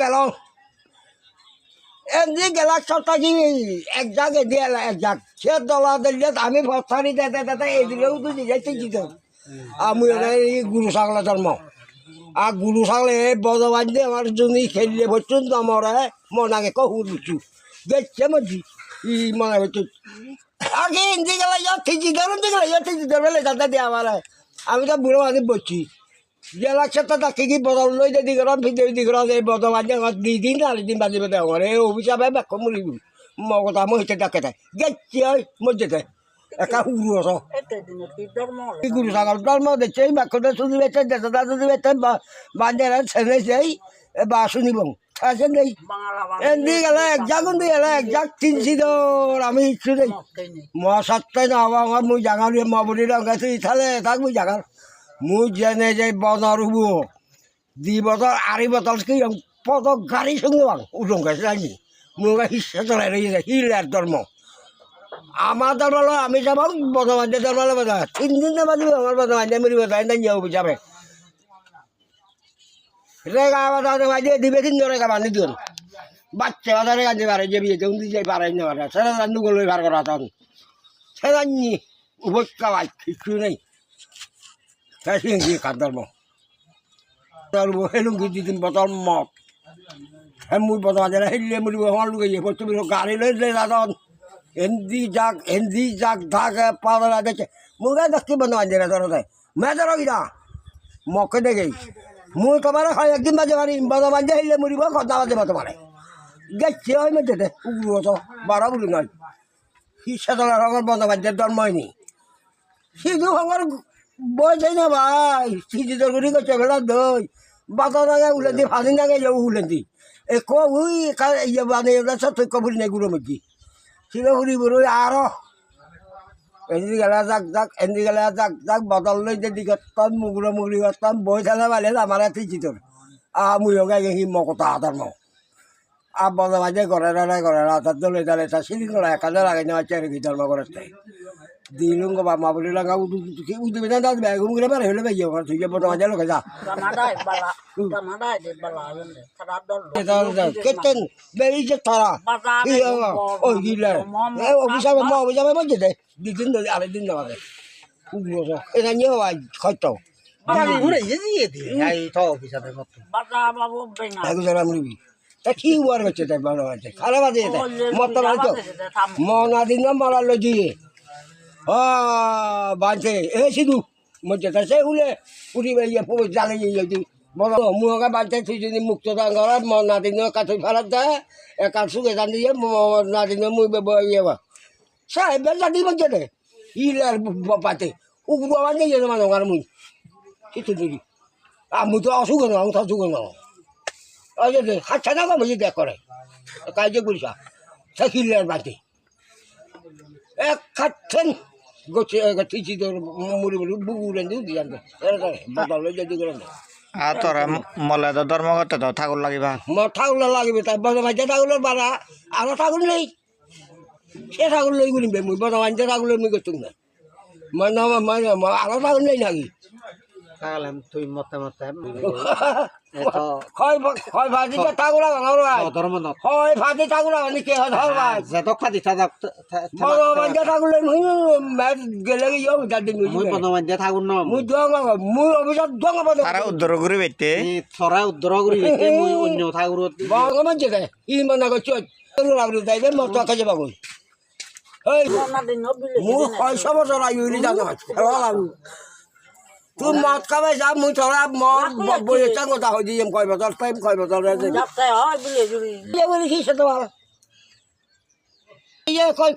গেল এমনি গেলা সপ্তাহ কি এক জাগে দিয়ে এক জাগ সে দলা দিলে আমি ভরসারি দাদা এই দিলেও তো যাইতে দিত আমি গুরু ছাগলা জন্ম আর গুরু ছাগলে বজবান দিয়ে আমার জমি খেললে পর্যন্ত আমার মনাকে কহুর বুঝছু দেখছে মজি ই মনে হচ্ছে আগে হিন্দি গেলা ঠিকই ধরুন গেলে ঠিকই ধরবে দাদা দিয়ে আমার আমি তো বুড়ো মানুষ বলছি জেলা ক্ষেত্রে তাকে কি বদল লই যদি করাম ফিতে করা এই বদল আজ আমার 2 দিন 4 দিন বাজে বাজে আমার এই অভিশাপে ব্যাখ্যা মরিব মগতা মহিতে ডাকে তাই গেছি ওই মসজিদে একা উড়ু আস গুরু ছাগল ধর্ম দেখছে এই ব্যাখ্যাটা শুধু বেছে দেশটা শুধু বেছে বান্ধেরা ছেড়ে যাই বা শুনিব আছে নেই এমনি গেলে এক জাগুন দিয়ে গেলে এক জাগ 3 দর আমি ইচ্ছু নেই মশাত্তাই না হওয়া আমার মুই জাগাল মবরি রঙাছি তাহলে থাকবো জাগাল মুই জেনে যে বদর হব 2 বছর 2.5 বছর কি পদ গাড়ি সঙ্গে উঠুন গেছে জানি মুখে হিসা চলাই রয়েছে হিলার ধর্ম আমার ধর্ম হলো আমি যাব বদমান্ডে ধর্ম হলো বোঝা 3 দিন বাজবে আমার বদমান্ডে মরিব তাই না যাবো যাবে রেগা বাজারে বাজিয়ে দিবে 3 রেগা বান্ধি দিন বাচ্চা বাজারে গান্ধি পারে যে বিয়ে উনি যাই পারাই না পারে সেটা রান্নু গেলে বার করা তখন সেটা নি উপত্যকা কিছু নেই তাই কি কাঁদর্ম হেলুঙ্গি 2 দিন বতল মত মুই বদমাজেরা হেললে মরিব আমার লুকে তুমি গাড়ি লইলে দাদন হিন্দি যাক ধাক পাওয়া দেখে মুখে দেখি বদমাজেরা ধরো দেয় মেয়েদের কিনা মকে দেখে মুই তোমার হয় একদিন বাজে পারি বদমাজে হেললে মরিব কথা বাজে তোমারে গেছে হয় মেয়েতে উগ্র তো বারা বলি নয় হিসা তোলা রঙের বদমাজের জন্ম হয়নি সিধু আমার বয়স না ভাই সিধি তোর করি করছে বেলা দই বাতা নাগে উলেন্দি ফাঁসি নাগে যাবো উলেন্দি এ কুই ইয়ে মানে সব কবুরি নেই গুঁড়ো মধ্যে সিলে ঘুরি বুড়ি আরো এদিকে গেলে যাক যাক এদিকে গেলে যাক যাক বদল লই যদি করতাম মুগুলো মুগুলি করতাম বই খেলা পালে আমার এত চিতর মুই গাই সি মকতা হাতার মো আর বদল মাঝে করে তার দলে দলে তার সিলিং করা 1000 আগে নেওয়া চেয়ারে ভিতর করে দিলুম গো মা বলি লাগা উঠবে না দাদ ব্যাগ ঘুম করে পারে হলে ভাই আমার তুই বড় মজা লোক যা কেতেন বেরি যে তারা ওই গিলা অফিসার মা অফিসার মধ্যে দে 2 দিন ধরে 2 দিন যাবে উগ্র এটা নিয়ে আজ হয়তো ঘুরে দিয়ে দি এই তো অফিসারের মত বাবা বাবু বেনা আগু যারা মুরবি তা কি ওয়ার হচ্ছে তাই ভালো আছে খারাপ আছে মত না তো মনা দিন মারা লই দিয়ে বাঁধছে এ সিধু মধ্যে সে উলে উঠি ইয়ে জালে ইয়ে বলো মুখা বাঁধছে তুই যদি মুক্ত ঘর না দিন কাছে ফেরত দেয় একা সুখে জান দিয়ে না দিন মুই ইয়ে বা সাহেব জানি মধ্যে দে ইলার পাতে উগ্র বাঁধে গেছে মানে আর মুই কিছু দিদি আমি তো অসুখ না আমি তো অসুখ না হাতছা না বুঝি দেখ করে কাজ করিসা সে কিলার বাঁধে এক খাচ্ছেন গোছে ঠিকই তোর মুড়ি মুড়ি বুগুলেন দিদি জানতে বদল যদি করে আর তোরা মলে তো ধর্মঘট তো ঠাকুর লাগিবা ঠাকুর লাগবে তাই বদমাইতে ঠাকুরের বাড়া আরো ঠাকুর নেই সে ঠাকুর লই গুলিবে মুই বদমাইতে ঠাকুর মুই করতুম না মানে আরো ঠাকুর নেই নাকি তুই মতে মতে হয় ভাজি ঠাকুর হয় ভাজি ঠাকুর কে ঠাকুর গেলে ঠাকুর মুই অভিশাপ উদ্ধার করি বেতে ছড়া উদ্ধার করি অন্য ঠাকুর মানছে ই মনে করছো যাইবে মত কাজে পাবো মোৰ 600 বছৰ আয়ুৰি জানো তুই মদ খাবে যা মুই থরা মদ বই কথা হয়ে দিম কয় বছর টাইম কয় বছর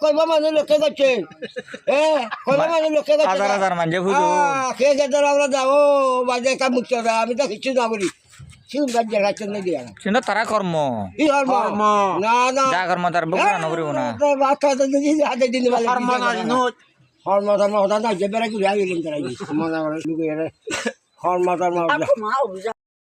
কয়বা মানুষ লোকে করছে কয়বা মানুষ লোকে করছে আমরা যাবো বাজে কাম মুক্ত আমি তো কিছু না করি তারা কর্ম না না কর্ম তার নকরিব না হর্ম ধর্ম হতা না যে বেড়া ঘুরে আইলেন তারা হর্ম ধর্ম